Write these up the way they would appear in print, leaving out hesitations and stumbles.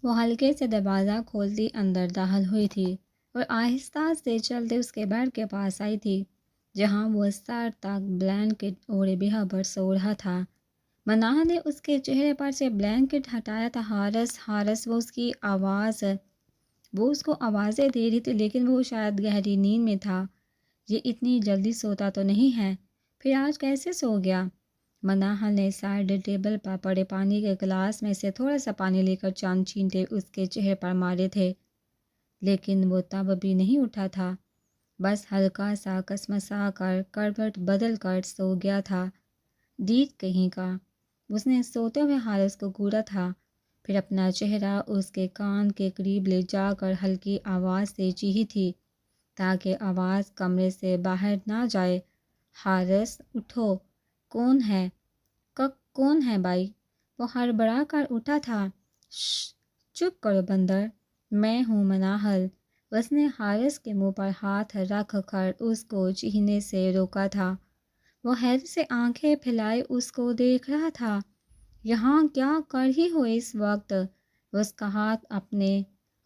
وہ ہلکے سے دروازہ کھولتی اندر داخل ہوئی تھی اور آہستہ سے چلتے اس کے بیڈ کے پاس آئی تھی جہاں وہ سر تک بلینکٹ اوڑھے بہبر سو رہا تھا۔ مناہا نے اس کے چہرے پر سے بلینکٹ ہٹایا تھا۔ حارث حارث، وہ اس کو آوازیں دے رہی تھی لیکن وہ شاید گہری نیند میں تھا۔ یہ اتنی جلدی سوتا تو نہیں ہے، پھر آج کیسے سو گیا؟ مناہا نے سائڈ ٹیبل پر پڑے پانی کے گلاس میں سے تھوڑا سا پانی لے کر چند چھینٹے اس کے چہرے پر مارے تھے، لیکن وہ تب بھی نہیں اٹھا تھا، بس ہلکا سا کسمسا کر کروٹ بدل کر سو گیا تھا۔ ڈیٹ کہیں کا، اس نے سوتے ہوئے حارث کو گھورا تھا، پھر اپنا چہرہ اس کے کان کے قریب لے جا کر ہلکی آواز سے چیخی تھی تاکہ آواز کمرے سے باہر نہ جائے۔ حارث اٹھو، کون ہے؟ کون ہے بھائی؟ وہ ہڑبڑا کر اٹھا تھا۔ شش، چپ کرو بندر، میں ہوں مناہل۔ اس نے حارث کے منہ پر ہاتھ رکھ کر اس کو چیخنے سے روکا تھا۔ وہ حیرت سے آنکھیں پھیلائے اس کو دیکھ رہا تھا۔ یہاں کیا کر رہی ہو اس وقت؟ اس کا ہاتھ اپنے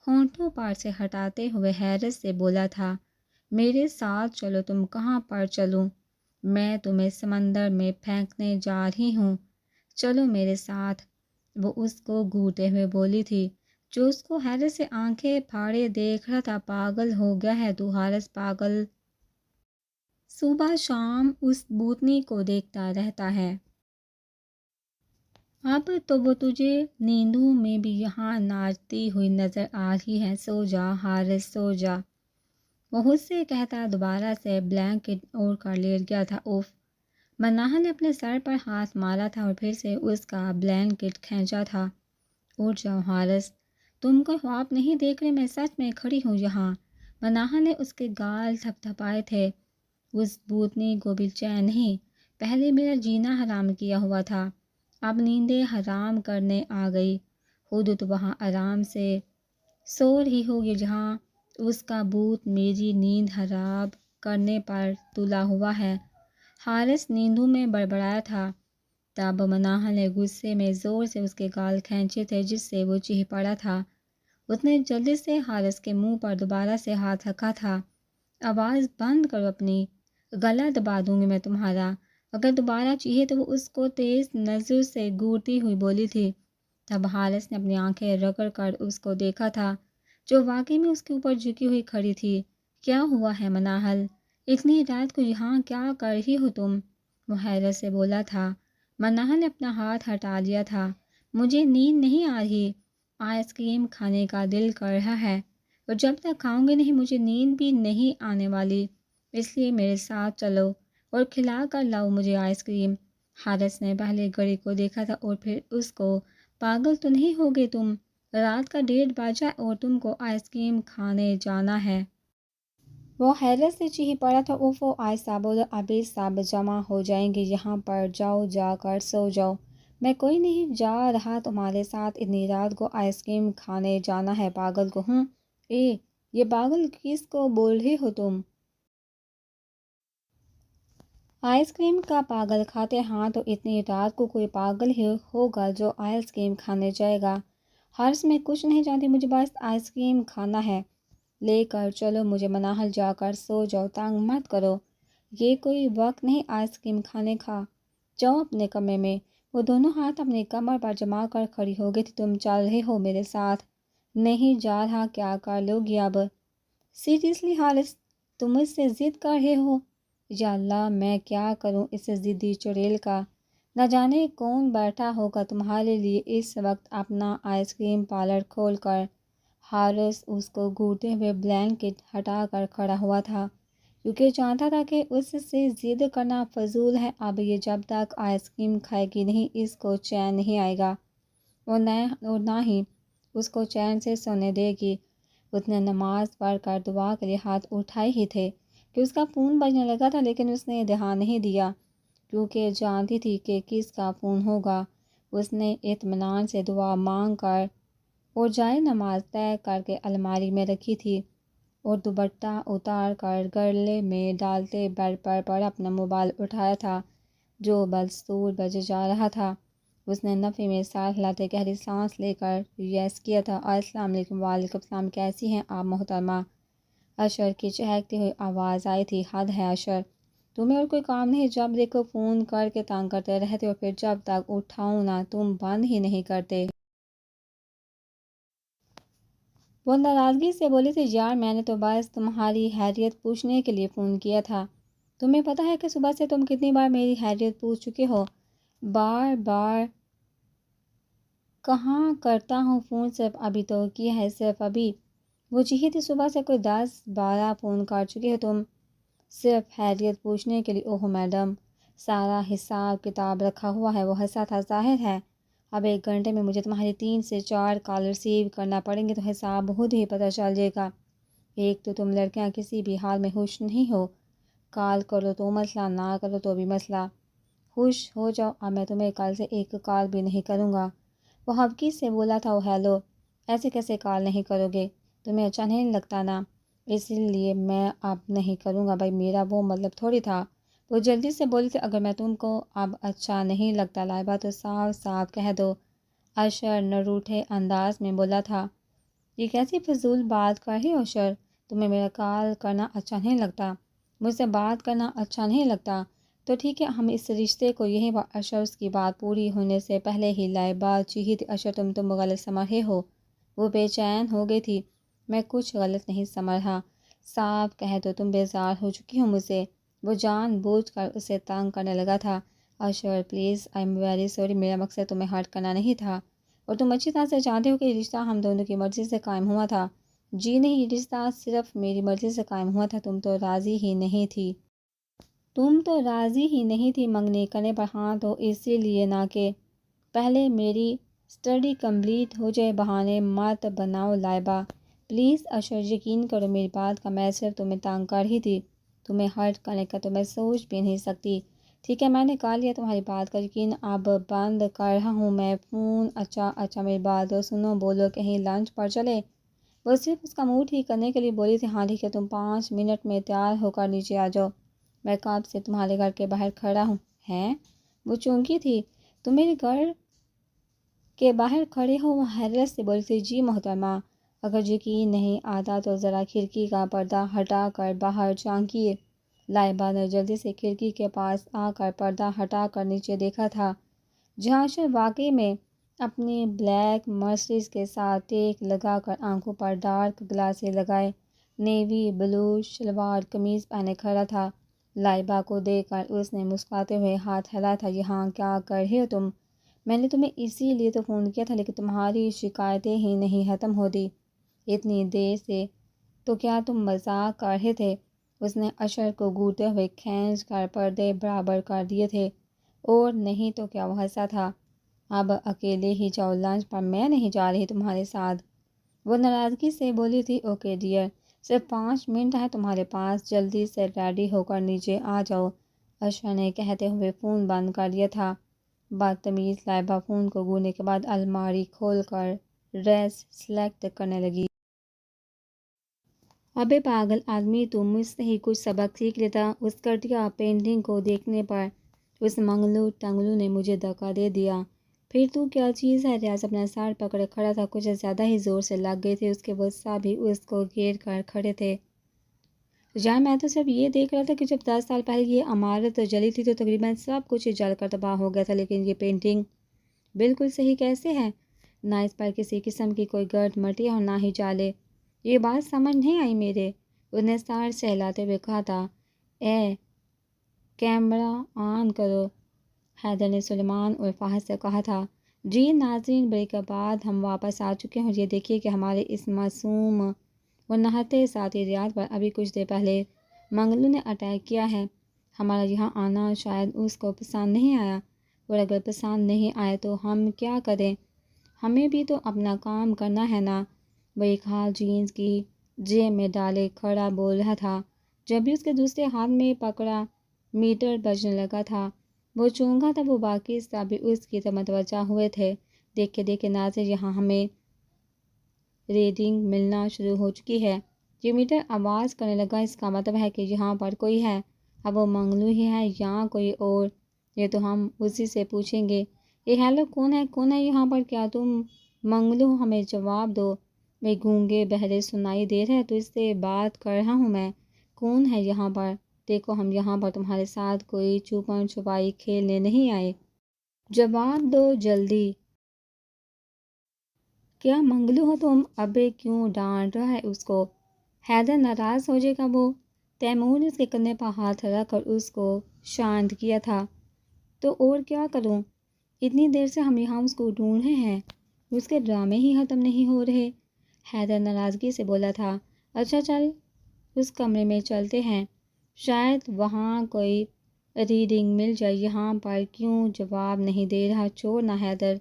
ہونٹوں پر سے ہٹاتے ہوئے حیرت سے بولا تھا، میرے ساتھ چلو۔ تم کہاں پر چلوں؟ میں تمہیں سمندر میں پھینکنے جا رہی ہوں، چلو میرے ساتھ، وہ اس کو گھورتے ہوئے بولی تھی، جو اس کو حیرت سے آنکھیں پھاڑے دیکھ رہا تھا۔ پاگل ہو گیا ہے تو حارث، پاگل؟ صبح شام اس بھوتنی کو دیکھتا رہتا ہے، اب تو وہ تجھے نیندوں میں بھی یہاں ناچتی ہوئی نظر آ رہی ہے۔ سو جا حارث، سو جا، وہ خود سے کہتا دوبارہ سے بلینکٹ اوڑھ کر لیٹ گیا تھا۔ اوف! مناہا نے اپنے سر پر ہاتھ مارا تھا اور پھر سے اس کا بلینکٹ کھینچا تھا۔ اٹھ جاؤ حارث، تم کوئی خواب نہیں دیکھ رہے، میں سچ میں کھڑی ہوں یہاں۔ مناہا نے اس کے گال تھپ تھپائے تھے۔ اس بھوتنی کو بھی چین نہیں، پہلے میرا جینا حرام کیا ہوا تھا، اب نیندیں حرام کرنے آ گئی۔ خود تو وہاں آرام سے سو رہی ہوگی جہاں اس کا بھوت میری نیند حرام کرنے پر تلا ہوا ہے۔ حارث نیندوں میں بڑبڑایا تھا۔ تب مناہا نے غصے میں زور سے اس کے گال کھینچے تھے جس سے وہ چیخ پڑا تھا۔ اس نے جلدی سے حارث کے منہ پر دوبارہ سے ہاتھ رکھا تھا۔ آواز بند کرو اپنی، گلا دبا دوں گی میں تمہارا اگر دوبارہ چیخے تو وہ اس کو تیز نظر سے گھورتی ہوئی بولی تھی۔ تب حارث نے اپنی آنکھیں رگڑ کر اس کو دیکھا تھا جو واقعی میں اس کے اوپر جھکی ہوئی کھڑی تھی۔ کیا ہوا ہے مناہل؟ اتنی رات کو یہاں کیا کر رہی ہو تم؟ وہ حیرت سے بولا تھا۔ مناہل نے اپنا ہاتھ ہٹا لیا تھا۔ مجھے نیند نہیں آ رہی، آئس کریم کھانے کا دل کر رہا ہے اور جب تک کھاؤں گی نہیں مجھے نیند بھی نہیں آنے والی، اس لیے میرے ساتھ چلو اور کھلا کر لاؤ مجھے آئس کریم۔ حارث نے پہلے گھڑی کو دیکھا تھا اور پھر اس کو۔ پاگل تو نہیں ہوگے تم؟ رات کا 1:30 بجا اور تم کو آئس کریم کھانے جانا ہے؟ وہ حیرت سے چیخ پڑا تھا۔ اوفو، آہستہ بولو، ابھی سب جمع ہو جائیں گے یہاں پر، جاؤ جا کر سو جاؤ۔ میں کوئی نہیں جا رہا تمہارے ساتھ، اتنی رات کو آئس کریم کھانے جانا ہے پاگل کو؟ ہوں، یہ پاگل کس کو بول رہی ہو تم؟ آئس کریم کا پاگل کھاتے ہاں تو اتنی رات کو کوئی پاگل ہی ہوگا جو آئس کریم کھانے جائے گا۔ حارث، میں کچھ نہیں جانتی، مجھے بس آئس کریم کھانا ہے، لے کر چلو مجھے۔ مناہل، جا کر سو جاؤ، تنگ مت کرو، یہ کوئی وقت نہیں آئس کریم کھانے کا، جاؤ اپنے کمرے میں۔ وہ دونوں ہاتھ اپنی کمر پر جما کر کھڑی ہو گئی تھی۔ تم چل رہے ہو میرے ساتھ؟ نہیں جا رہا، کیا کر لو گی اب؟ سیریسلی حارث، تم مجھ سے ضد کر رہے ہو؟ یا اللہ، میں کیا کروں اس ضدی چڑیل کا؟ نہ جانے کون بیٹھا ہوگا تمہارے لیے اس وقت اپنا آئس کریم پارلر کھول کر۔ حارث اس کو گھورتے ہوئے بلینکٹ ہٹا کر کھڑا ہوا تھا کیونکہ جانتا تھا کہ اس سے ضد کرنا فضول ہے۔ اب یہ جب تک آئس کریم کھائے گی نہیں اس کو چین نہیں آئے گا اور نہ ہی اس کو چین سے سونے دے گی۔ اس نے نماز پڑھ کر دعا کے لیے ہاتھ اٹھائے ہی تھے کہ اس کا فون بجنے لگا تھا، لیکن اس نے دھیان نہیں دیا کیونکہ جانتی تھی کہ کس کا فون ہوگا۔ اس نے اطمینان سے دعا مانگ کر اور جائے نماز طے کر کے الماری میں رکھی تھی اور دوپٹہ اتار کر گلے میں ڈالتے بیڈ پر اپنا موبائل اٹھایا تھا جو بدستور بجے جا رہا تھا۔ اس نے نفی میں سار ہلاتے گہری سانس لے کر یس کیا تھا۔ السلام علیکم۔ وعلیکم السلام، کیسی ہیں آپ محترمہ؟ اشر کی چہکتی ہوئی آواز آئی تھی۔ حد ہے اشر، تمہیں اور کوئی کام نہیں؟ جب دیکھو فون کر کے تانگ کرتے رہتے ہو، پھر جب تک اٹھاؤں نا تم بند ہی نہیں کرتے۔ وہ ناراضگی سے بولی تھی، یار میں نے تو بس تمہاری خیریت پوچھنے کے لیے فون کیا تھا۔ تمہیں پتہ ہے کہ صبح سے تم کتنی بار میری خیریت پوچھ چکے ہو؟ بار بار کہاں کرتا ہوں فون، صرف ابھی تو کیا ہے، صرف ابھی۔ وہ چیخی تھی، صبح سے کوئی 10-12 فون کر چکے ہو تم صرف خیریت پوچھنے کے لیے۔ اوہ میڈم، سارا حساب کتاب رکھا ہوا ہے۔ وہ ہنسا تھا، ظاہر ہے اب 1 گھنٹے میں مجھے تمہاری 3 سے 4 کال ریسیو کرنا پڑیں گے تو حساب بہت ہی پتہ چل جائے گا۔ ایک تو تم لڑکیاں کسی بھی حال میں خوش نہیں ہو، کال کرو تو مسئلہ، نہ کرو تو بھی مسئلہ۔ خوش ہو جاؤ، اب میں تمہیں کل سے 1 کال بھی نہیں کروں گا۔ وہ ہبکی سے بولا تھا، او ہیلو، ایسے کیسے کال نہیں کرو گے؟ تمہیں اچھا نہیں لگتا نا، اسی لیے میں اب نہیں کروں گا۔ بھائی میرا وہ مطلب تھوڑی تھا۔ وہ جلدی سے بولی تھی، اگر میں تم کو اب اچھا نہیں لگتا لائبہ تو صاف صاف کہہ دو۔ اشر نروٹھے انداز میں بولا تھا، یہ کیسی فضول بات کر رہی ہو اشر؟ تمہیں میرا کال کرنا اچھا نہیں لگتا، مجھ سے بات کرنا اچھا نہیں لگتا، تو ٹھیک ہے ہم اس رشتے کو یہی اشر اس کی بات پوری ہونے سے پہلے ہی لائبہ چیخی تھی، اشر تم غلط سمجھ رہے ہو۔ وہ بے چین ہو گئی تھی، میں کچھ غلط نہیں سمجھ رہا، صاف کہہ دو تم بیزار ہو چکی ہو مجھ سے۔ وہ جان بوجھ کر اسے تنگ کرنے لگا تھا۔ اشر please, I am very sorry, میرا مقصد تمہیں ہرٹ کرنا نہیں تھا، اور تم اچھی طرح سے جانتے ہو کہ یہ رشتہ ہم دونوں کی مرضی سے قائم ہوا تھا۔ جی نہیں، یہ رشتہ صرف میری مرضی سے قائم ہوا تھا، تم تو راضی ہی نہیں تھی۔ تم تو راضی ہی نہیں تھی منگنی کرنے پر، ہاں تو اسی لیے نا کہ پہلے میری اسٹڈی کمپلیٹ ہو جائے۔ بہانے مت بناؤ لائبہ پلیز۔ اشر یقین کرو میری بات کا، میں صرف تمہیں تنگ کر رہی تھی، تمہیں ہرٹ کرنے کا تو میں سوچ بھی نہیں سکتی۔ ٹھیک ہے میں نے کر لیا تمہاری بات کا یقین، اب بند کر رہا ہوں میں فون۔ اچھا میری بات تو سنو، بولو کہیں لنچ پر چلے؟ وہ صرف اس کا موڈ ٹھیک کرنے کے لیے بولی تھی، ہاں ٹھیک ہے، تم 5 منٹ میں تیار ہو کر نیچے آ جاؤ، میں کب سے تمہارے گھر کے باہر کھڑا ہوں۔ ہیں؟ وہ چونکی تھی، تم میرے گھر کے باہر کھڑے ہو؟ وہ حیرت سے بولی تھی، جی محترمہ، اگر یقین نہیں آتا تو ذرا کھڑکی کا پردہ ہٹا کر باہر جھانکیے۔ لائبہ نے جلدی سے کھڑکی کے پاس آ کر پردہ ہٹا کر نیچے دیکھا تھا، جہاں اشر واقعی میں اپنی بلیک مرسڈیز کے ساتھ ٹیک لگا کر آنکھوں پر ڈارک گلاسز لگائے نیوی بلو شلوار قمیض پہنے کھڑا تھا۔ لائبہ کو دیکھ کر اس نے مسکراتے ہوئے ہاتھ ہلایا تھا، یہاں کیا کر رہے ہو تم؟ میں نے تمہیں اسی لیے تو فون کیا تھا، لیکن تمہاری شکایتیں ہی نہیں ختم ہوتی اتنی دیر سے، تو کیا تم مذاق کر رہے تھے؟ اس نے اشر کو گھورتے ہوئے کھینچ کر پردے برابر کر دیے تھے، اور نہیں تو کیا وہ ہنسا تھا، اب اکیلے ہی جاؤ لنچ پر، میں نہیں جا رہی تمہارے ساتھ۔ وہ ناراضگی سے بولی تھی، اوکے ڈیئر، صرف 5 منٹ ہے تمہارے پاس، جلدی سے ریڈی ہو کر نیچے آ جاؤ، اشر نے کہتے ہوئے فون بند کر دیا تھا۔ بدتمیز لائبہ فون کو گھورنے کے بعد الماری کھول کر ڈریس سلیکٹ کرنے لگی۔ ابے پاگل آدمی، تو مجھ سے ہی کچھ سبق سیکھ لیتا۔ اس گھٹیا پینٹنگ کو دیکھنے پر اس منگلو ٹنگلو نے مجھے دھکا دے دیا۔ پھر تو کیا چیز ہے؟ ریاض اپنا سر پکڑے کھڑا تھا، کچھ زیادہ ہی زور سے لگ گئے تھے اس کے، غصہ بھی اس کو گھیر کر کھڑے تھے۔ یار میں تو صرف یہ دیکھ رہا تھا کہ جب 10 سال پہلے یہ عمارت جلی تھی تو تقریباً سب کچھ جل کر تباہ ہو گیا تھا، لیکن یہ پینٹنگ بالکل صحیح کیسے ہے؟ نہ اس پر کسی قسم کی کوئی گرد مٹی اور نہ ہی جالے، یہ بات سمجھ نہیں آئی میرے، اس نے سر سہلاتے ہوئے کہا تھا۔ اے کیمرہ آن کرو، حیدر نے سلیمان اور فہد سے کہا تھا۔ جی ناظرین، بریک کے بعد ہم واپس آ چکے ہیں، اور یہ دیکھیے کہ ہمارے اس معصوم اور نہتے ساتھی ریاض پر ابھی کچھ دیر پہلے منگلو نے اٹیک کیا ہے۔ ہمارا یہاں آنا شاید اس کو پسند نہیں آیا، اور اگر پسند نہیں آئے تو ہم کیا کریں، ہمیں بھی تو اپنا کام کرنا ہے نا۔ وہ ایک ہاتھ جینز کی جیب میں ڈالے کھڑا بول رہا تھا، جب بھی اس کے دوسرے ہاتھ میں پکڑا میٹر بجنے لگا تھا۔ وہ چونکا تھا، وہ باقی سب بھی اس کی طرف متوجہ ہوئے تھے۔ دیکھے ناظر، یہاں ہمیں ریڈنگ ملنا شروع ہو چکی ہے۔ یہ میٹر آواز کرنے لگا، اس کا مطلب ہے کہ یہاں پر کوئی ہے، اب وہ منگلو ہی ہے یا کوئی اور، یہ تو ہم اسی سے پوچھیں گے۔ ہیلو، کون ہے یہاں پر؟ کیا تم منگلو ہو؟ ہمیں جواب دو۔ وہ گونگے بہرے سنائی دے رہے، تو اس سے بات کر رہا ہوں میں۔ کون ہے یہاں پر؟ دیکھو، ہم یہاں پر تمہارے ساتھ کوئی چھپن چھپائی کھیلنے نہیں آئے، جواب دو جلدی۔ کیا منگلو ہو تم؟ ابے کیوں ڈانٹ رہا ہے اس کو؟ حیدر ناراض ہو جائے گا وہ۔ تیمور نے اس کے کندھے پر ہاتھ رکھ کر اس کو شانت کیا تھا۔ تو اور کیا کروں؟ اتنی دیر سے ہم یہاں اس کو ڈھونڈ رہے ہیں، اس کے ڈرامے ہی ختم نہیں ہو رہے۔ حیدر ناراضگی سے بولا تھا۔ اچھا چل، اس کمرے میں چلتے ہیں، شاید وہاں کوئی ریڈنگ مل جائے۔ یہاں پر کیوں جواب نہیں دے رہا؟ چھوڑ نہ حیدر،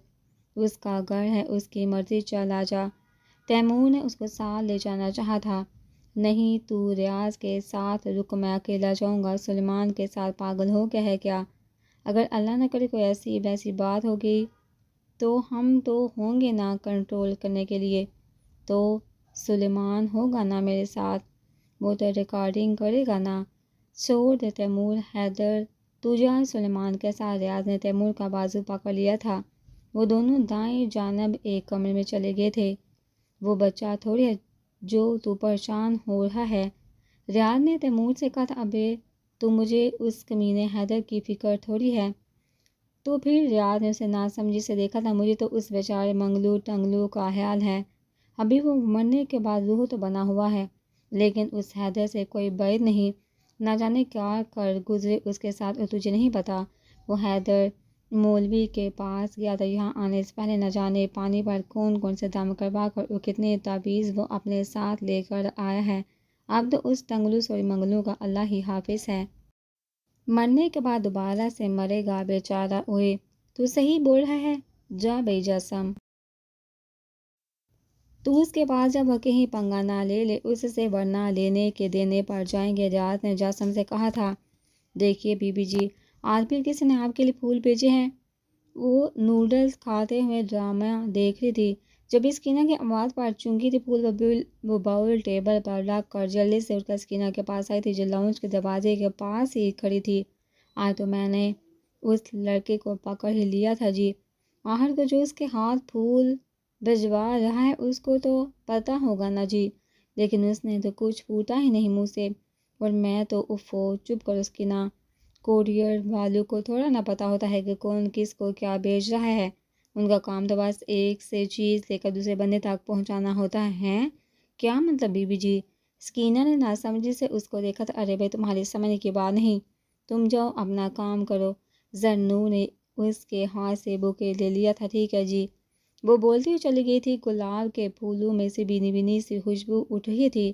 اس کا گھر ہے، اس کی مرضی، چلا جا۔ تیمور نے اس کو ساتھ لے جانا چاہا تھا۔ نہیں، تو ریاض کے ساتھ رک، میں اکیلا جاؤں گا۔ سلیمان کے ساتھ پاگل ہو گیا ہے کیا؟ اگر اللہ نہ کرے کوئی ایسی ویسی بات ہوگی تو ہم تو ہوں گے نا کنٹرول کرنے کے لیے۔ تو سلیمان ہوگا نا میرے ساتھ، وہ تو ریکارڈنگ کرے گا نا۔ چھوڑ دے تیمور، حیدر تو جا سلیمان کے ساتھ۔ ریاض نے تیمور کا بازو پکڑ لیا تھا۔ وہ دونوں دائیں جانب ایک کمرے میں چلے گئے تھے۔ وہ بچہ تھوڑی ہے جو تو پریشان ہو رہا ہے، ریاض نے تیمور سے کہا تھا۔ ابے تو مجھے اس کمینے حیدر کی فکر تھوڑی ہے۔ تو پھر ریاض نے اسے ناسمجھی سے دیکھا تھا۔ مجھے تو اس بیچارے منگلو ٹنگلو کا خیال ہے، ابھی وہ مرنے کے بعد روح تو بنا ہوا ہے، لیکن اس حیدر سے کوئی بعید نہیں۔ نہ جانے کیا کر گزرے اس کے ساتھ، اور تجھے نہیں پتا وہ حیدر مولوی کے پاس گیا تھا یہاں آنے سے پہلے، نہ جانے پانی پر کون سے دم کروا کر اور کتنے تعویذ وہ اپنے ساتھ لے کر آیا ہے۔ اب تو اس ٹنگلو سوری منگلو کا اللہ ہی حافظ ہے، مرنے کے بعد دوبارہ سے مرے گا بیچارہ۔ اوئے تو صحیح بول رہا ہے، جا بے جسم، تو اس کے پاس جب وہ کہیں پنگا نہ لے اس سے، ورنہ لینے کے دینے پڑ جائیں گے۔ ریاض نے جاسم سے کہا تھا۔ دیکھیے بی بی جی، آج پھر کسی نے آپ کے لیے پھول بھیجے ہیں۔ وہ نوڈلز کھاتے ہوئے ڈرامہ دیکھ رہی تھی، جب سکینہ کی آواز پر چونکی تھی پھول وہ باؤل ٹیبل پر رکھ کر جلدی سے اٹھ کر سکینہ کے پاس آئی تھی، جو لاؤنج کے دروازے کے پاس ہی کھڑی تھی۔ آج تو میں نے اس لڑکے کو پکڑ ہی لیا تھا جی، آخر کو جو اس کے ہاتھ پھول بھجوا رہا ہے اس کو تو پتہ ہوگا نا جی، لیکن اس نے تو کچھ پھوٹا ہی نہیں منہ سے۔ اور میں تو افو، چپ کرو سکینہ، کوریئر والوں کو تھوڑا نہ پتہ ہوتا ہے کہ کون کس کو کیا بھیج رہا ہے، ان کا کام تو بس ایک سے چیز لے کر دوسرے بندے تک پہنچانا ہوتا ہے۔ کیا مطلب بی بی جی؟ سکینہ نے ناسمجھی سے اس کو دیکھا تھا۔ ارے بھائی، تمہاری سمجھنے کی بات نہیں، تم جاؤ اپنا کام کرو۔ زرنو نے اس کے ہاتھ سے بوکے لے لیا تھا۔ ٹھیک ہے جی، وہ بولتی ہوئی چلی گئی تھی۔ گلاب کے پھولوں میں سے بینی بینی سی خوشبو اٹھ رہی تھی۔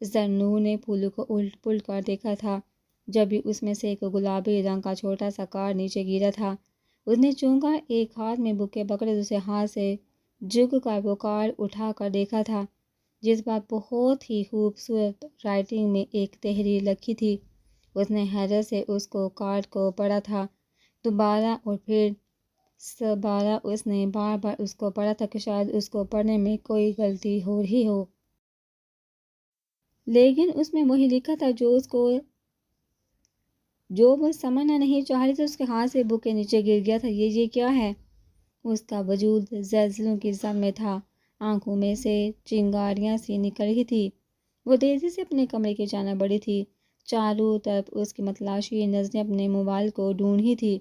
زرنو نے پھولوں کو الٹ پلٹ کر دیکھا تھا، جب بھی اس میں سے ایک گلابی رنگ کا چھوٹا سا کارڈ نیچے گرا تھا۔ اس نے چونکا، ایک ہاتھ میں بوکے پکڑے، دوسرے ہاتھ سے جھک کر وہ کارڈ اٹھا کر دیکھا تھا، جس پر بہت ہی خوبصورت رائٹنگ میں ایک تحریر لکھی تھی۔ اس نے حیرت سے اس کو کارڈ کو پڑھا تھا دوبارہ، اور پھر دوبارہ اس نے بار بار اس کو پڑھا تھا کہ شاید اس کو پڑھنے میں کوئی غلطی ہو رہی ہو، لیکن اس میں وہی لکھا تھا جو وہ سمجھنا نہیں چاہ رہی تھی۔ اس کے ہاتھ سے بک کے نیچے گر گیا تھا۔ یہ کیا ہے؟ اس کا وجود زلزلوں کی زد میں تھا، آنکھوں میں سے چنگاریاں سی نکل رہی تھی۔ وہ تیزی سے اپنے کمرے کی جانب بڑھی تھی، چاروں طرف اس کی متلاشی نظریں اپنے موبائل کو ڈھونڈ رہی تھی۔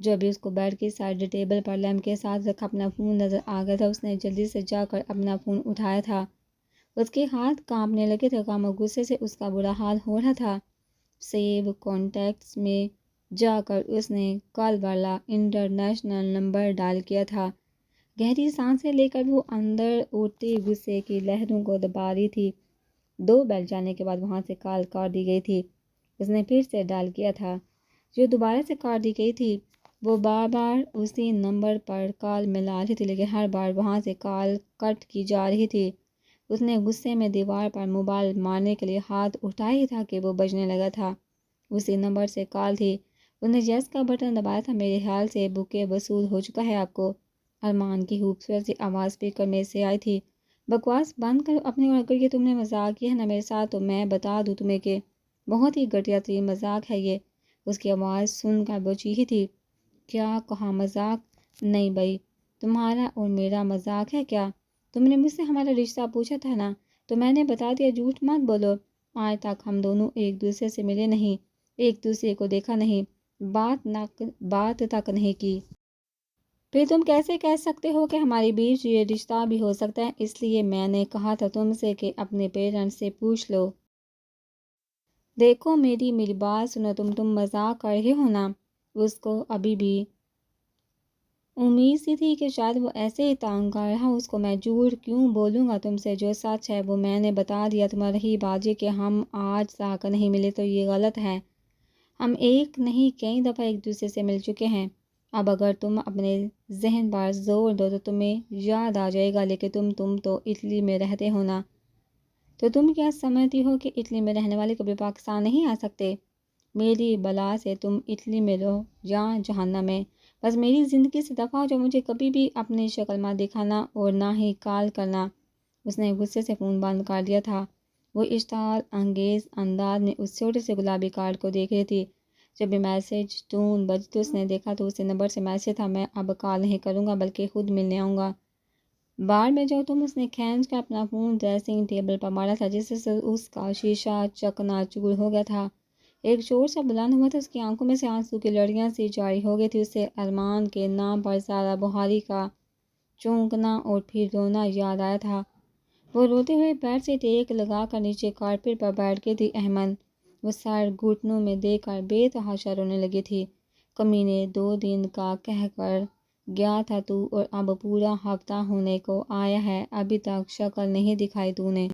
جو ابھی اس کو بیڈ کی سائڈ ٹیبل پر لیمپ کے ساتھ رکھا اپنا فون نظر آ گیا تھا، اس نے جلدی سے جا کر اپنا فون اٹھایا تھا۔ اس کے ہاتھ کانپنے لگے تھے، غم اور غصے سے اس کا برا حال ہو رہا تھا۔ سیو کانٹیکٹس میں جا کر اس نے کل والا انٹرنیشنل نمبر ڈائل کیا تھا۔ گہری سانسیں لے کر وہ اندر اٹھتی غصے کی لہروں کو دبا رہی تھی۔ 2 بیل جانے کے بعد وہاں سے کال کاٹ دی گئی تھی۔ اس نے پھر سے ڈائل کیا تھا، جو دوبارہ سے کاٹ دی گئی تھی۔ وہ بار بار اسی نمبر پر کال ملا رہی تھی، لیکن ہر بار وہاں سے کال کٹ کی جا رہی تھی۔ اس نے غصے میں دیوار پر موبائل مارنے کے لیے ہاتھ اٹھایا تھا کہ وہ بجنے لگا تھا۔ اسی نمبر سے کال تھی۔ اس نے یس کا بٹن دبایا تھا۔ میرے خیال سے بوکے وصول ہو چکا ہے آپ کو، ارمان کی خوبصورت سی آواز اسپیکر میں سے آئی تھی۔ بکواس بند کرو اپنی، اور اگر یہ تم نے مذاق کیا ہے نا میرے ساتھ تو میں بتا دوں تمہیں کہ بہت ہی گھٹیا ترین مذاق ہے یہ۔ اس کی آواز سن کر وہ چیخی تھی۔ کیا کہا؟ مذاق؟ نہیں بھائی، تمہارا اور میرا مذاق ہے کیا؟ تم نے مجھ سے ہمارا رشتہ پوچھا تھا نا، تو میں نے بتا دیا، جھوٹ مت بولو۔ آج تک ہم دونوں ایک دوسرے سے ملے نہیں، ایک دوسرے کو دیکھا نہیں، بات تک نہیں کی۔ پھر تم کیسے کہہ سکتے ہو کہ ہمارے بیچ یہ رشتہ بھی ہو سکتا ہے؟ اس لیے میں نے کہا تھا تم سے کہ اپنے پیرنٹس سے پوچھ لو۔ دیکھو میری بات سنو، تم مذاق کر رہے ہو نا؟ اس کو ابھی بھی امید سی تھی کہ شاید وہ ایسے ہی تانگ کر رہا، اس کو میں جھوٹ کیوں بولوں گا تم سے؟ جو سچ ہے وہ میں نے بتا دیا تمہیں۔ رہی بات یہ کہ ہم آج تک نہیں ملے تو یہ غلط ہے، ہم ایک نہیں کئی دفعہ ایک دوسرے سے مل چکے ہیں۔ اب اگر تم اپنے ذہن پر زور دو تو تمہیں یاد آ جائے گا، لیکن تم تو اٹلی میں رہتے ہو نا، تو تم کیا سمجھتی ہو کہ اٹلی میں رہنے والے کبھی پاکستان نہیں آ سکتے؟ میری بلا سے تم اٹلی میں رہو یا جہنم میں، بس میری زندگی سے دفعہ ہو جاؤ، مجھے کبھی بھی اپنی شکل مت دکھانا اور نہ ہی کال کرنا۔ اس نے غصے سے فون بند کر دیا تھا۔ وہ اشتعال انگیز انداز میں اس چھوٹے سے گلابی کارڈ کو دیکھ رہی تھی۔ جب بھی میسج ٹون بجی تو اس نے دیکھا تو اس نمبر سے میسج تھا، میں اب کال نہیں کروں گا بلکہ خود ملنے آؤں گا۔ بار میں جاؤ تم، اس نے کھینچ کر اپنا فون ڈریسنگ ٹیبل پر مارا تھا، جس سے اس کا شیشہ چکنا چور ہو گیا تھا۔ ایک شور سا بلند ہوا تھا، اس کی آنکھوں میں سے آنسو کی لڑیاں سی جاری ہو گئی تھی۔ اسے ارمان کے نام پر سارا بخاری کا چونکنا اور پھر رونا یاد آیا تھا۔ وہ روتے ہوئے بیڈ سے ٹیک لگا کر نیچے کارپیٹ پر بیٹھ گئی تھی۔ احمد وہ سر گھٹنوں میں دے کر بے تحاشا رونے لگی تھی۔ کمینے 2 دن کا کہہ کر گیا تھا تو، اور اب پورا ہفتہ ہونے کو آیا ہے، ابھی تک شکل نہیں دکھائی تو نے۔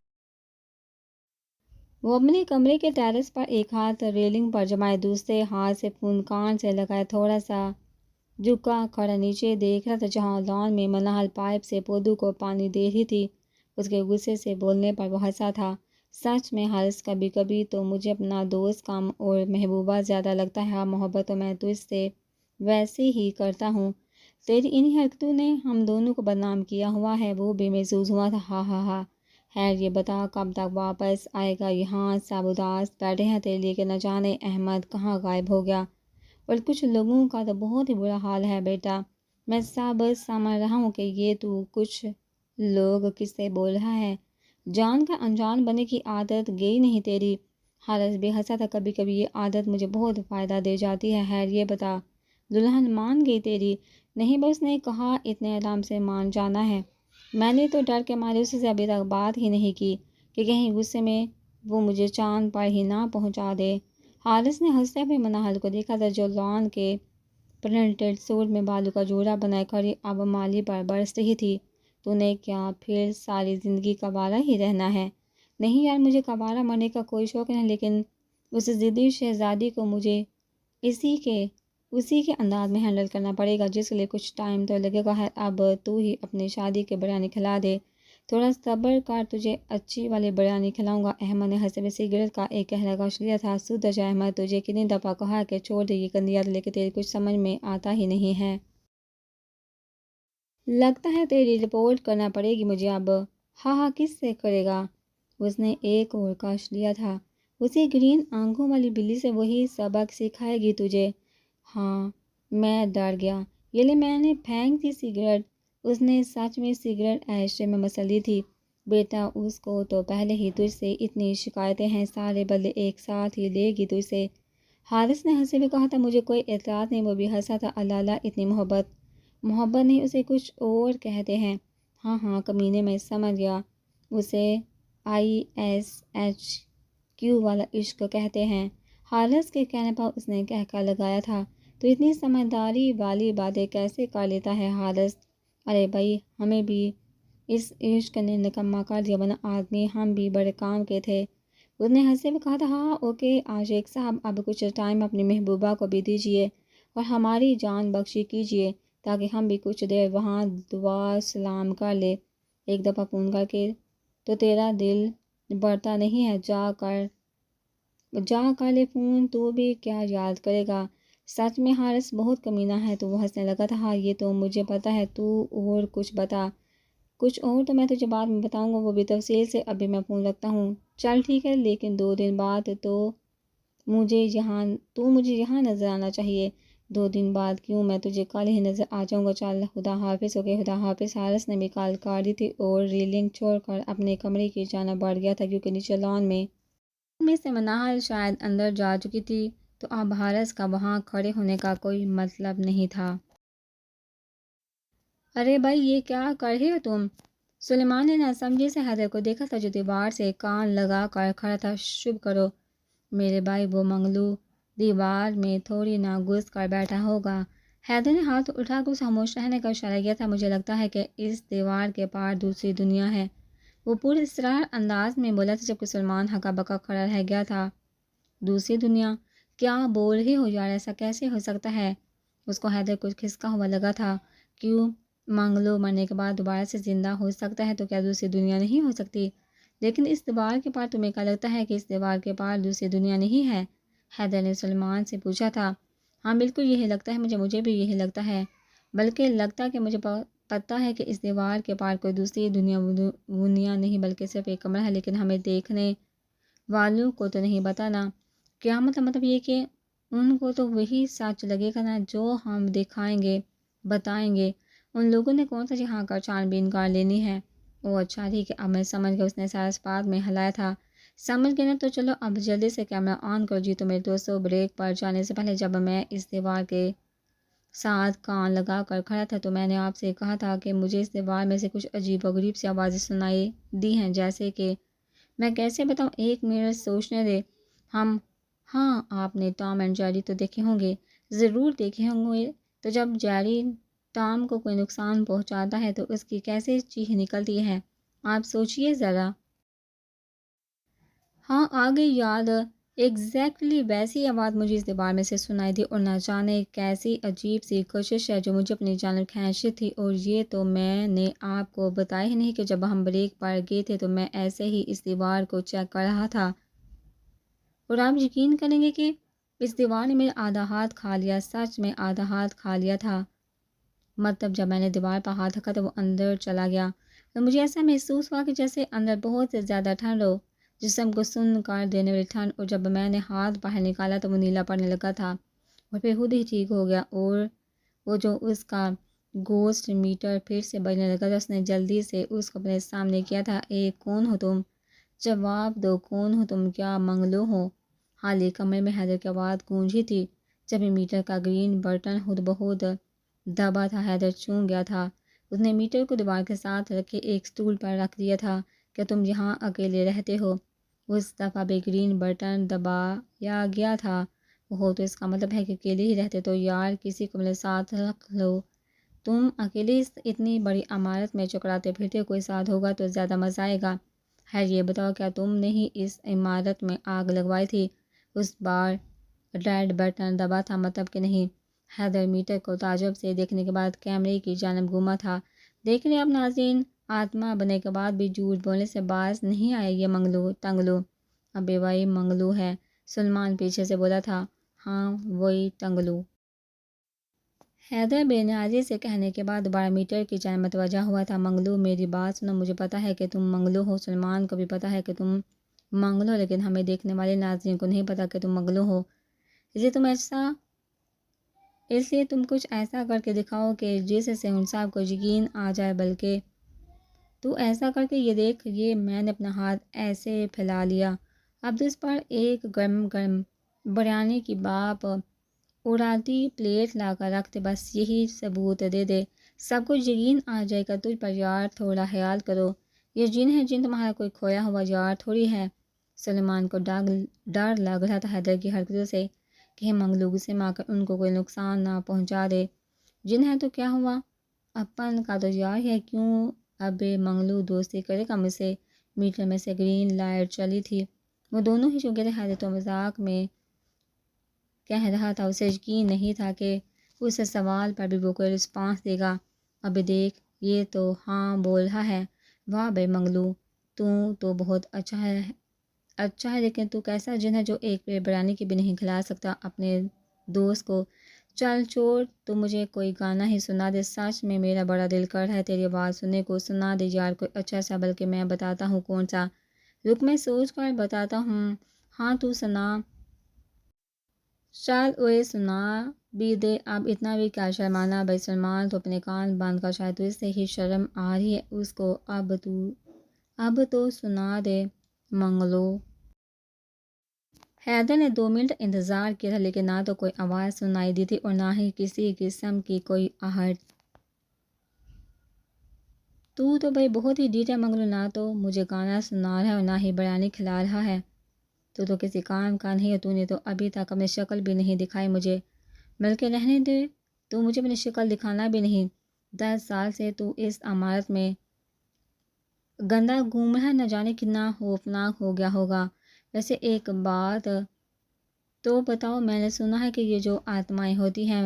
وہ اپنے کمرے کے ٹیرس پر ایک ہاتھ ریلنگ پر جمائے، دوسرے ہاتھ سے فون کان سے لگائے تھوڑا سا جھکا کھڑا نیچے دیکھ رہا تھا، جہاں لان میں منہل پائپ سے پودوں کو پانی دے رہی تھی۔ اس کے غصے سے بولنے پر وہ ہنسا تھا۔ سچ میں حارث، کبھی کبھی تو مجھے اپنا دوست کم اور محبوبہ زیادہ لگتا ہے۔ ہاں، محبت تو میں تجھ سے ویسے ہی کرتا ہوں، تیری انہی حرکتوں نے ہم دونوں کو بدنام کیا ہوا ہے۔ وہ بھی محسوس ہوا تھا۔ ہاں ہاں ہاں، خیر یہ بتا کب تک واپس آئے گا؟ یہاں سب اداس بیٹھے ہیں تیرے لیے کہ نہ جانے احمد کہاں غائب ہو گیا، اور کچھ لوگوں کا تو بہت ہی برا حال ہے بیٹا۔ میں سب سمجھ رہا ہوں کہ یہ تو کچھ لوگ کس سے بول رہا ہے، جان کا انجان بننے کی عادت گئی نہیں تیری؟ حارث بھی ہنسا تھا۔ کبھی کبھی یہ عادت مجھے بہت فائدہ دے جاتی ہے۔ خیر یہ بتا، دلہن مان گئی تیری؟ نہیں بس نے کہا اتنے آرام سے مان جانا ہے، میں نے تو ڈر کے مارے اسے ابھی تک بات ہی نہیں کی کہ کہیں غصے میں وہ مجھے چاند پر ہی نہ پہنچا دے۔ حارث نے ہنستے ہوئے منہل کو دیکھا تھا، جو لان کے پرنٹڈ سوٹ میں بالوں کا جوڑا بنائے کھڑی اب مالی پر برس رہی تھی۔ تو نے کیا پھر ساری زندگی کوارا ہی رہنا ہے؟ نہیں یار، مجھے کوارا مرنے کا کوئی شوق نہیں، لیکن اس ضدی شہزادی کو مجھے اسی کے انداز میں ہینڈل کرنا پڑے گا، جس کے لیے کچھ ٹائم تو لگے گا۔ ہے اب تو ہی اپنی شادی کے بریانی کھلا دے، تھوڑا صبر کر، تجھے اچھی والی بریانی کھلاؤں گا۔ احمد نے ہنستے ہوئے سگریٹ کا ایک کہرا کش لیا تھا۔ سدھر جا احمد، تجھے کتنی دفعہ کہا کہ چھوڑ دے یہ گندی عادت، لیکن تیری کچھ سمجھ میں آتا ہی نہیں ہے۔ لگتا ہے تیری رپورٹ کرنا پڑے گی مجھے اب۔ ہاں ہاں، کس سے کرے گا؟ اس نے ایک اور کش لیا تھا۔ اسی گرین آنکھوں والی بلی سے وہی سبق سکھائے گی تجھے؟ ہاں، میں ڈر گیا۔ یہ لے، میں نے پھینک دی سگریٹ۔ اس نے سچ میں سگریٹ ایشٹرے میں مسل دی تھی۔ بیٹا، اس کو تو پہلے ہی تجھ سے اتنی شکایتیں ہیں، سارے بدلے ایک ساتھ ہی لے گی تجھ سے۔ حارث نے ہنسے ہوئے کہا تھا۔ مجھے کوئی اعتراض نہیں۔ وہ بھی ہنسا تھا۔ اللہ اللہ، اتنی محبت نہیں، اسے کچھ اور کہتے ہیں۔ ہاں ہاں کمینے، میں سمجھ گیا، اسے ISHQ والا عشق کہتے ہیں۔ حارث کے کہنے پر اس نے کہہ کر لگایا تھا، تو اتنی سمجھداری والی باتیں کیسے کر لیتا ہے حارث؟ ارے بھائی، ہمیں بھی اس عشق نے نکما کر دیا، ورنہ آدمی ہم بھی بڑے کام کے تھے۔ اس نے ہنسے ہوئے کہا تھا۔ ہاں اوکے عاشق صاحب، اب کچھ ٹائم اپنی محبوبہ کو بھی دیجیے اور ہماری جان بخشی کیجیے، تاکہ ہم بھی کچھ دیر وہاں دعا سلام کر لے۔ ایک دفعہ فون کر کے تو تیرا دل بڑھتا نہیں ہے؟ جا کر لے فون، تو بھی کیا یاد کرے گا؟ سچ میں حارث بہت کمینہ ہے۔ تو وہ ہنسنے لگا تھا۔ ہاں یہ تو مجھے پتا ہے، تو اور کچھ بتا۔ کچھ اور تو میں تجھے بعد میں بتاؤں گا، وہ بھی تفصیل سے۔ ابھی میں فون رکھتا ہوں۔ چل ٹھیک ہے، لیکن 2 دن بعد تو مجھے یہاں نظر آنا چاہیے۔ 2 دن بعد کیوں میں تجھے کل ہی نظر آ جاؤں گا، چل خدا حافظ۔ اوکے خدا حافظ۔ حارث نے بھی کال کاٹ دی تھی اور ریلنگ چھوڑ کر اپنے کمرے کی جانب بڑھ گیا تھا، کیونکہ نیچے لان میں سے منال شاید اندر جا چکی تھی، تو اب حارث کا وہاں کھڑے ہونے کا کوئی مطلب نہیں تھا۔ ارے بھائی یہ کیا کر رہے ہو تم؟ سلیمان نے ناسمجھی سے حیدر کو دیکھا تھا جو دیوار سے کان لگا کر کھڑا تھا۔ شب کرو میرے بھائی، وہ منگلو دیوار میں تھوڑی نہ گھس کر بیٹھا ہوگا۔ حیدر نے ہاتھ اٹھا کر اسے خاموش رہنے کا اشارہ کیا تھا۔ مجھے لگتا ہے کہ اس دیوار کے پار دوسری دنیا ہے، وہ پورے اسرار انداز میں بولا تھا، جبکہ سلیمان ہکا بکا کھڑا رہ گیا تھا۔ دوسری دنیا؟ کیا بول رہے ہو یار، ایسا کیسے ہو سکتا ہے؟ اس کو حیدر کچھ کھسکا ہوا لگا تھا۔ کیوں؟ منگلو مرنے کے بعد دوبارہ سے زندہ ہو سکتا ہے تو کیا دوسری دنیا نہیں ہو سکتی؟ لیکن اس دیوار کے پار تمہیں کیا لگتا ہے کہ اس دیوار کے پار دوسری دنیا نہیں ہے؟ حیدر نے سلیمان سے پوچھا تھا۔ ہاں بالکل یہی لگتا ہے مجھے بھی یہی لگتا ہے، بلکہ لگتا کہ مجھے پتہ ہے کہ اس دیوار کے پار کوئی دوسری دنیا نہیں بلکہ صرف ایک کمرہ ہے، لیکن ہمیں دیکھنے والوں کو تو نہیں بتانا۔ کیا مطلب یہ کہ ان کو تو وہی سچ لگے گا نا جو ہم دکھائیں گے، بتائیں گے۔ ان لوگوں نے کون سا جہاں کا چھان بین کر لینی ہے؟ او اچھا ٹھیک ہے، اب میں سمجھ گیا، اس نے سارا اسپات میں ہلایا تھا۔ سمجھ گئے نا، تو چلو اب جلدی سے کیمرہ آن کرو جی۔ تو میرے دوستوں، بریک پر جانے سے پہلے جب میں اس دیوار کے ساتھ کان لگا کر کھڑا تھا تو میں نے آپ سے کہا تھا کہ مجھے اس دیوار میں سے کچھ عجیب و غریب سی آوازیں سنائی دی ہیں، جیسے کہ میں کیسے بتاؤں، ایک منٹ سوچنے دے۔ ہاں آپ نے ٹام اینڈ جیری تو دیکھے ہوں گے، ضرور دیکھے ہوں گے۔ تو جب جیری ٹام کو کوئی نقصان پہنچاتا ہے تو اس کی کیسے چیخ نکلتی ہے، آپ سوچئے ذرا۔ ہاں آ گئی یاد، ایگزیکٹلی ویسی آواز مجھے اس دیوار میں سے سنائی دی، اور نہ جانے کیسی عجیب سی کشش ہے جو مجھے اپنی جانب کھینچتی تھی۔ اور یہ تو میں نے آپ کو بتایا ہی نہیں کہ جب ہم بریک پر گئے تھے تو میں ایسے ہی اس دیوار کو چیک کر رہا تھا، اور آپ یقین کریں گے کہ اس دیوار نے میرا آدھا ہاتھ کھا لیا، سچ میں آدھا ہاتھ کھا لیا تھا۔ مطلب جب میں نے دیوار پر ہاتھ رکھا تو وہ اندر چلا گیا، تو مجھے ایسا محسوس ہوا کہ جیسے اندر بہت زیادہ ٹھنڈ ہو، جسم کو سن کر دینے والی ٹھنڈ۔ اور جب میں نے ہاتھ باہر نکالا تو وہ نیلا پڑنے لگا تھا اور پھر خود ہی ٹھیک ہو گیا، اور وہ جو اس کا گوسٹ میٹر پھر سے بجنے لگا تھا۔ اس نے جلدی سے اس کو اپنے سامنے کیا تھا۔ کون ہو تم؟ جواب دو، کون ہو تم؟ کیا منگلو ہو؟ خالی کمرے میں حیدر کی آواز گونجی تھی جب میٹر کا گرین بٹن خود بخود دبا تھا۔ حیدر چونک گیا تھا، اس نے میٹر کو دیوار کے ساتھ رکھے ایک سٹول پر رکھ دیا تھا۔ کیا تم یہاں اکیلے رہتے ہو؟ اس دفعہ بھی گرین بٹن دبایا گیا تھا۔ وہ تو اس کا مطلب ہے کہ اکیلے ہی رہتے، تو یار کسی کو میرے ساتھ رکھ لو۔ تم اکیلے اس اتنی بڑی عمارت میں چکراتے پھرتے، کوئی ساتھ ہوگا تو زیادہ مزہ آئے گا۔ خیر یہ بتاؤ، کیا تم نے ہی اس عمارت میں آگ لگوائی تھی؟ اس بار ریڈ بٹن دبا تھا، مطلب کہ نہیں؟ حیدر میٹر کو تعجب سے دیکھنے کے بعد کیمرے کی جانب گھوما تھا۔ دیکھ لیں اب ناظرین، آتما بننے کے بعد بھی جھوٹ بولنے سے باز نہیں آیا یہ منگلو ٹنگلو۔ ابے وہی منگلو ہے، سلمان پیچھے سے بولا تھا۔ ہاں وہی ٹنگلو، حیدر بے نیازی سے کہنے کے بعد دوبارہ میٹر کی جانب متوجہ ہوا تھا۔ منگلو میری بات سنو، مجھے پتہ ہے کہ تم منگلو ہو، سلمان کو بھی پتہ ہے کہ تم منگلو ہو، لیکن ہمیں دیکھنے والے ناظرین کو نہیں پتہ کہ تم منگلو ہو، اس لیے تم کچھ ایسا کر کے دکھاؤ کہ جس سے ان سب کو یقین آ جائے۔ بلکہ تو ایسا کر کے یہ دیکھ، یہ میں نے اپنا ہاتھ ایسے پھیلا لیا، اب اس پر ایک گرم گرم بریانی کی باپ اڑاتی پلیٹ لا کر رکھ دے، بس یہی ثبوت دے دے، سب کو یقین آ جائے گا تجھ پر۔ یار تھوڑا خیال کرو، یہ جن ہے، جن تمہارا کوئی کھویا ہوا یار تھوڑی ہے۔ سلیمان کو ڈر لگ رہا تھا حیدر کی حرکتوں سے، کہ منگلو غصے میں آ کر ان کو کوئی نقصان نہ پہنچا دے۔ جن ہے تو کیا ہوا، اپن کا تو یار ہے، کیوں ابے منگلو دوستی کرے گا مجھ سے؟ میٹر میں سے گرین لائٹ چلی تھی، وہ دونوں ہی چونکہ تھے۔ حیدر تو مذاق میں کہہ رہا تھا، اسے یقین نہیں تھا کہ اس سوال پر بھی وہ کوئی رسپانس دے گا۔ ابھی دیکھ، یہ تو ہاں بول رہا ہے۔ واہ بے منگلو، تو بہت اچھا ہے، لیکن تو کیسا جن ہے جو ایک پلیٹ بریانی کی بھی نہیں کھلا سکتا اپنے دوست کو؟ چل چھوڑ، تو مجھے کوئی گانا ہی سنا دے، سچ میں میرا بڑا دل کر رہا ہے تیری آواز سننے کو۔ سنا دے یار کوئی اچھا سا، بلکہ میں بتاتا ہوں کون سا، رک میں سوچ کر بتاتا ہوں۔ ہاں تو سنا، چل اوئے سنا بھی دے، اب اتنا بھی کیا شرمانا؟ بھائی سلمان تو اپنے کان بند کر، شاید تجھ سے ہی شرم آ رہی ہے اس کو، اب تو سنا دے منگلو۔ حیدر نے 2 منٹ انتظار کیا تھا، لیکن نہ تو کوئی آواز سنائی دی تھی اور نہ ہی کسی قسم کی کوئی آہٹ۔ تو بھائی بہت ہی ڈیٹا منگلو، نہ تو مجھے گانا سنا رہا ہے اور نہ ہی بریانی کھلا رہا ہے۔ تو کسی کام کا نہیں ہے، تو نے تو ابھی تک اپنی شکل بھی نہیں دکھائی مجھے، بلکہ رہنے دے، تو مجھے اپنی شکل دکھانا بھی نہیں۔ 10 سال سے تو اس عمارت میں گندا گھوم رہا ہے، نہ جانے کتنا خوفناک ہو گیا ہوگا۔ ویسے ایک بات تو بتاؤ، میں نے سنا ہے کہ یہ جو آتمائیں ہوتی ہیں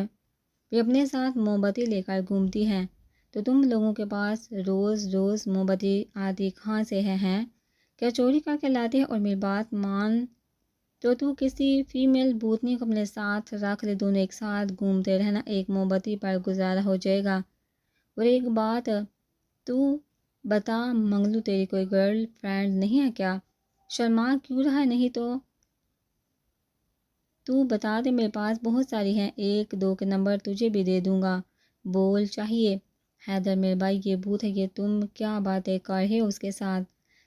یہ اپنے ساتھ موم بتی لے کر گھومتی ہیں، تو تم لوگوں کے پاس روز روز موم بتی آتی کہاں سے ہیں؟ کیا چوری کر کے لاتے ہیں؟ اور میری بات مان، تو کسی فیمیل بھوتنی کو اپنے ساتھ رکھ لے، دونوں ایک ساتھ گھومتے رہنا، ایک موم بتی پر گزارا ہو جائے گا۔ اور ایک بات تو بتا منگلو، تیری کوئی گرل فرینڈ نہیں ہے کیا؟ شرما کیوں رہا ہے؟ نہیں تو بتا دے، میرے پاس بہت ساری ہیں، 1 2 کے نمبر تجھے بھی دے دوں گا، بول چاہیے؟ حیدر میرے بھائی یہ بھوت ہے، یہ تم کیا باتیں کر رہے ہو اس کے ساتھ؟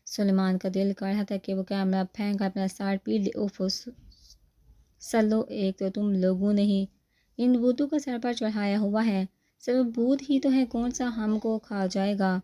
سلیمان کا دل کر رہا تھا کہ وہ کیمرہ پھینک کر اپنا سر پیٹ لے۔ اوف سلو، ایک تو تم لوگوں نے ہی ان بھوتوں کو سر پر چڑھایا ہوا ہے، صرف بھوت ہی تو ہے، کون سا ہم کو کھا جائے گا؟